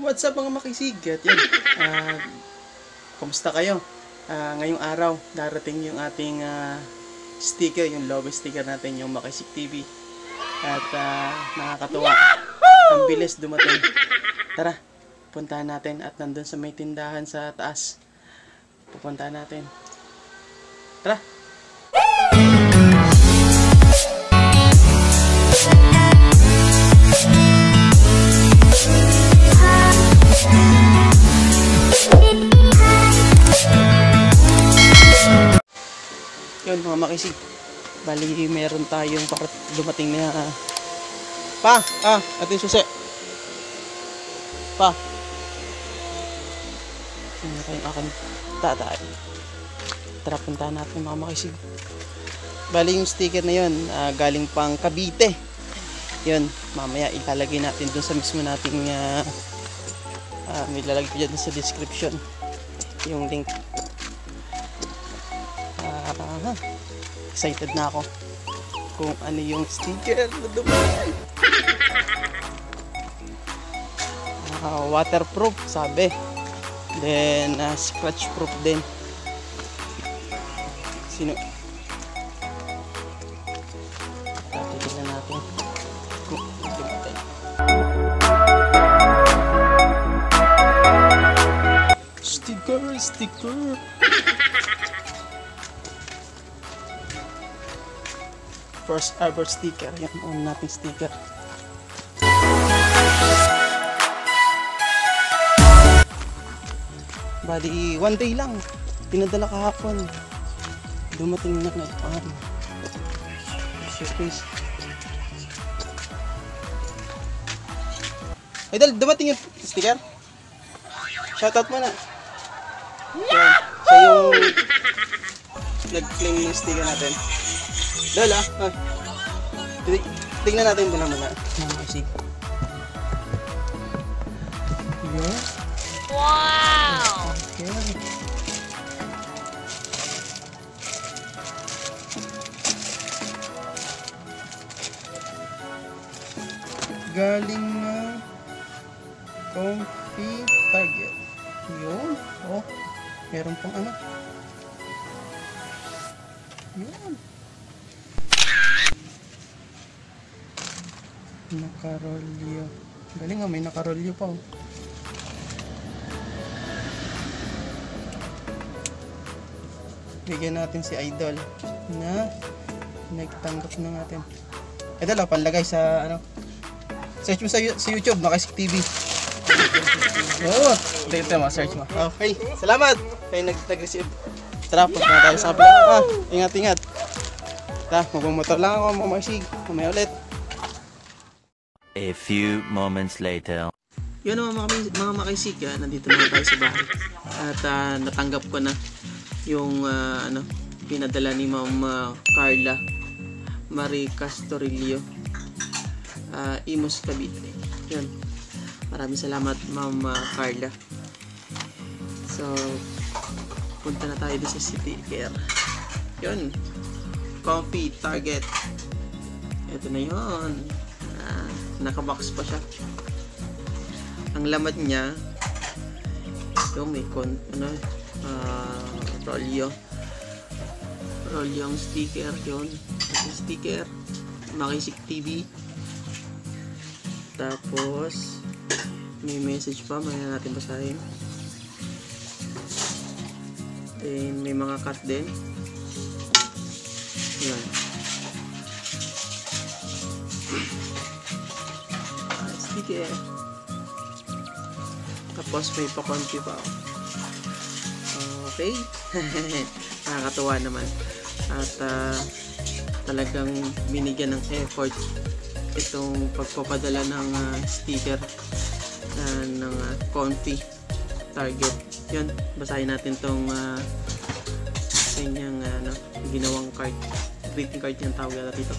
What's up mga makisigat? Yan. Kumusta kayo? Ngayong araw, darating yung ating sticker, yung logo sticker natin, yung Makisig TV. At nakakatuwa. Ang bilis dumating. Tara, puntahan natin at nandun sa may tindahan sa taas. Pupuntahan natin. Tara! Yun mga makisig, bali meron tayong dumating na ito yung susi ano tayong akan tatay. Tara, puntahan natin mga makisig. Bali yung sticker na yun galing pang Cavite. Yun, mamaya ilalagay natin dun sa mismo nating may lalagay ko dyan sa description yung link. Excited na ako kung ano yung sticker na dumating. Waterproof sabi, then scratch proof din. Titignan natin kung dumating. Sticker first ever sticker. Yan, on natin sticker. Bali, 1 day lang. Pinadala kahapon. Dumating na ngayon. Surprise. Idol, dumating yung sticker. Shoutout mo na. Yan, siya yung nag-claim yung sticker natin. Dala, tignan natin ito naman Makisig. Yeah. Wow! Okay. Galing na Comfy Target. Yun. Oh, meron pang ano. Yun. Nakarolyo. Galing nga, may nakarolyo pa. Bigyan natin si Idol na nagtanggap na natin. Idol, panlagay sa ano. Search mo sa YouTube, Makisig TV. Oo, dito mo, search mo. Okay, salamat kayo nag-receive. Tara, punta na tayo sa vlog. Ingat-ingat. Tara, magmamotor lang ako, mga Makisig. Mamaya ulit. A few moments later. Yun mga makisig, nandito na tayo sa bahay. At natanggap ko na yung pinadala ni Ma'am Carla Marie Castorillo, Imus, Cavite. Yun. Maraming salamat Ma'am Carla. So, punta na tayo sa City Care. Yun. Comfy Target. Ito na yun. Nakabox pa siya. Ang laman niya ito, may rolyo ang sticker. Yun, sticker Makisig TV. Tapos may message pa, may natin basahin. Then may mga cut din. Yan, sticker. Tapos may pa-konti pa. Okay. Nakakatuwa naman. At talagang binigyan ng effort itong pagpapadala ng sticker ng Comfy Target. Yun, basahin natin tong kanyang ginawang card. Greeting card yung tawag natin dito.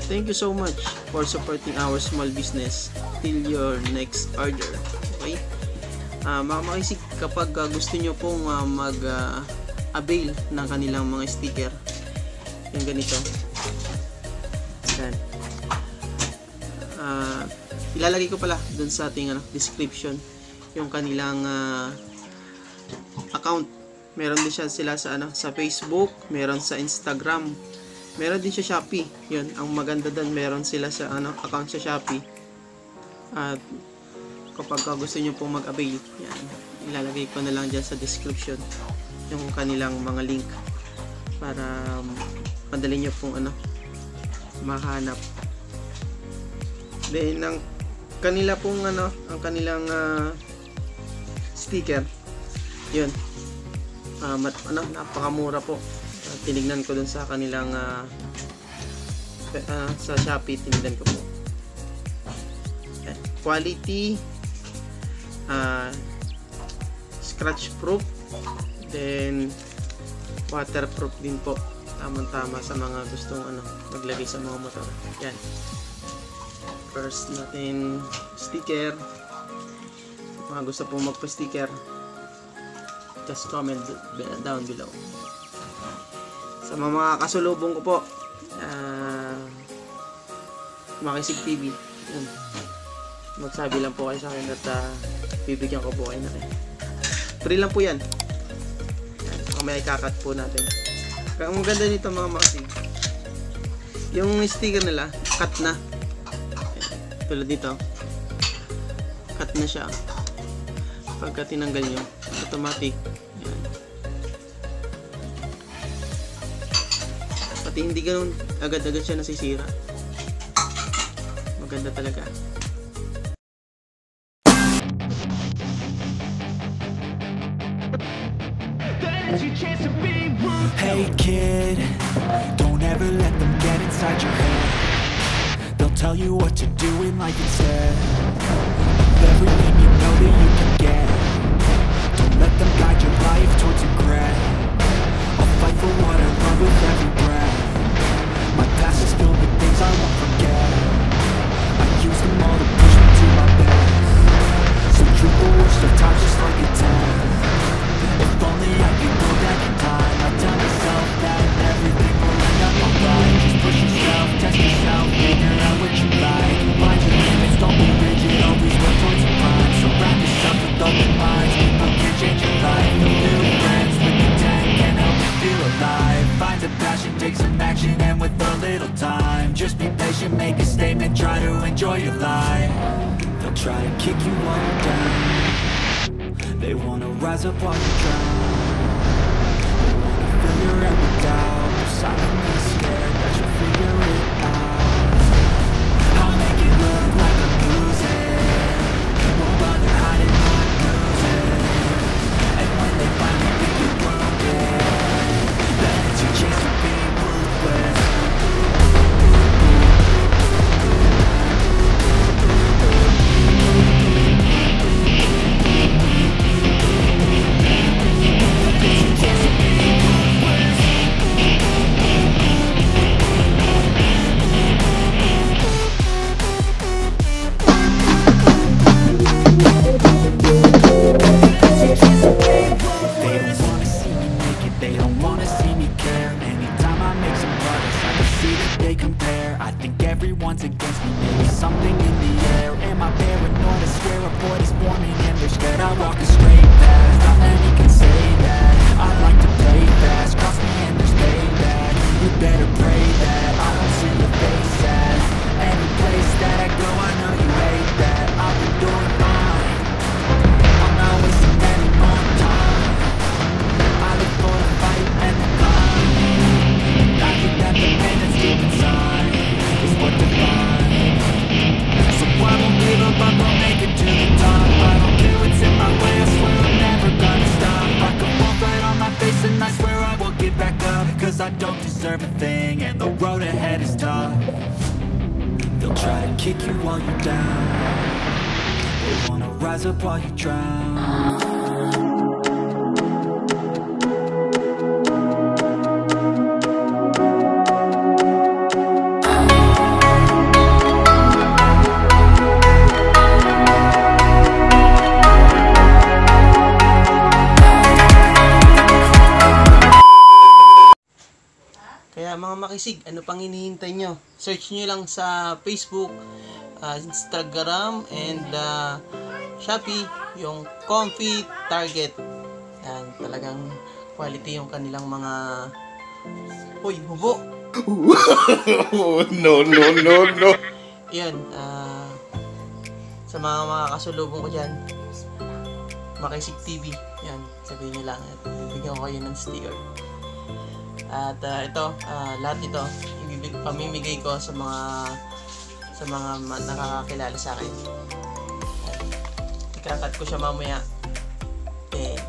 Thank you so much for supporting our small business till your next order. Okay? Mga makisig, kapag gusto nyo pong mag-avail ng kanilang mga sticker, yung ganito. Yan. ilalagay ko pala dun sa ating description yung kanilang account. Meron din sila sa Facebook, meron sa Instagram, meron din sa Shopee. Yun, ang maganda doon, meron sila sa account sa Shopee. At kapag gusto niyo pong mag-avail, yan, ilalagay ko na lang dyan sa description yung kanilang mga link para madali niyo pong mahanap. Then ang kanila pong ang kanilang sticker, yun, napakamura po. Tinignan ko dun sa kanilang sa Shopee, tinignan ko po. Quality, scratch proof, then waterproof din po. Tamang-tama sa mga gustong maglagay sa mga motor. Yan. First natin sticker. Mga gusto pong magpa-sticker, just comment down below. Sa mga kasulubong ko po, Makisig TV, yan, magsabi lang po kayo sa akin at bibigyan ko po kayo na rin. Free lang po yan. May kakat po natin. Kaya ang ganda nito mga Makisig, yung sticker nila cut na. Tulad dito, cut na siya. Pagka tinanggal nyo, automatic, yan. Pati hindi ganun agad-agad siya nasisira. Maganda talaga. Hey kid, don't ever let them get inside your head. They'll tell you what to do in life instead of everything you know that you can get. Don't let them guide your life towards regret. I'll fight for what I love with every breath. My past is filled with things I won't forget. I use them all to push me to my best. So treat the worst of times just like a test. If only I could go back in time, I'd tell myself that everything will end up alright. Just push yourself, test yourself, figure out what you like. Find your limits, don't be rigid, always work towards your prime. Surround yourself with open minds, people can change your life. The new friends with intent can help you feel alive. Find a passion, take some action, and with a little time, just be patient, make a statement, try to enjoy your life. They'll try to kick you while you're down. They wanna rise up while you drown. They wanna fill your head with doubt. They're silently scared that you'll figure it out. I'll make it look like I'm losing. Won't bother hiding my bruises. And when they finally think you're broken, then it's your chance to be ruthless. Everyone's against me, maybe something in the air. Am I paranoid? I swear a void is forming and they're scared I walk a straight path. Not many can say that. I like to play fast, cross me and there's payback. You better pray that I don't see your face at any place that I go. I know you hate that. I've been doing fine, I'm not wasting any more time. I live for the fight and the climb, and I think that the pain that's deep inside is what defines. So I won't give up, I won't make it to the top. I don't care what's in my way, I swear I'm never gonna stop. I could fall right on my face and I swear I will get back up. Cause I don't deserve a thing and the road ahead is tough. They'll try to kick you while you're down. They wanna rise up while you drown. Kaya mga Makisig, ano pang hinihintay nyo? Search nyo lang sa Facebook, Instagram and Shopee, yung Comfy Target. Yan, talagang quality yung kanilang mga... Uy, hubo! No. Yan, sa mga makakasulubong ko dyan, Makisig TV. Yan, sabihin nyo lang. Bibigyan ko kayo ng sticker. At ito, lahat ito, pamimigay ko sa mga nakakakilala sa akin. Ikakat ko siya mamaya. And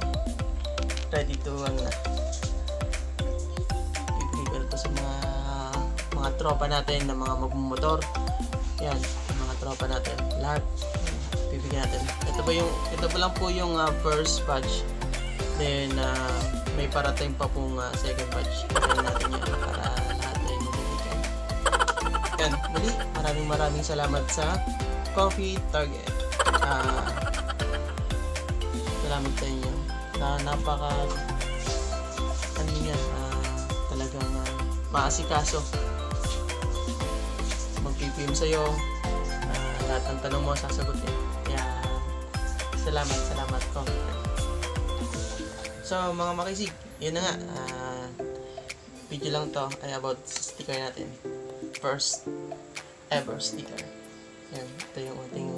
ready to bibigay ko na to sa mga tropa natin na mga magmumotor. Yan, mga tropa natin. Lahat bibigyan natin. Ito ba lang po yung first batch. Then may parating pa pong second batch. Bigyan natin yan para lahat ay mabibigyan. Yan, muli, maraming salamat sa Coffee Target. Salamat sa inyo. Napaka talagang maasikaso. Magpipim sa'yo. Lahat ng tanong mo sasagutin. Kaya salamat Coffee Target. So mga makisig, yun na nga, video lang to ay about sticker natin. First ever sticker. Yan, ito yung ating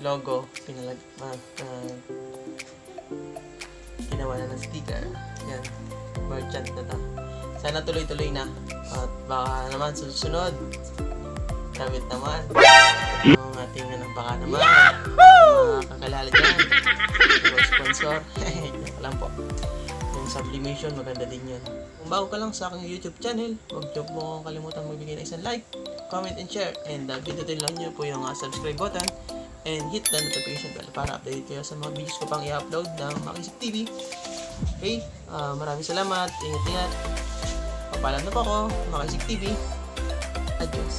logo, ginawa na ng sticker. Yan, merchant na to. Sana tuloy-tuloy na. At baka naman susunod, damit naman. Yung ating baka naman, mga kakalala dyan. Sponsor. Joke lang po. Yung sublimation, maganda din yun. Kung bago ka lang sa aking YouTube channel, huwag mo kalimutan magbigay ng isang like, comment, and share. And pindutin lang nyo po yung subscribe button and hit the notification bell para update kayo sa mga videos ko pang i-upload ng Makisig TV. Okay? Maraming salamat. Ingat-ingat. Papalam na po ako. Makisig TV. Adios.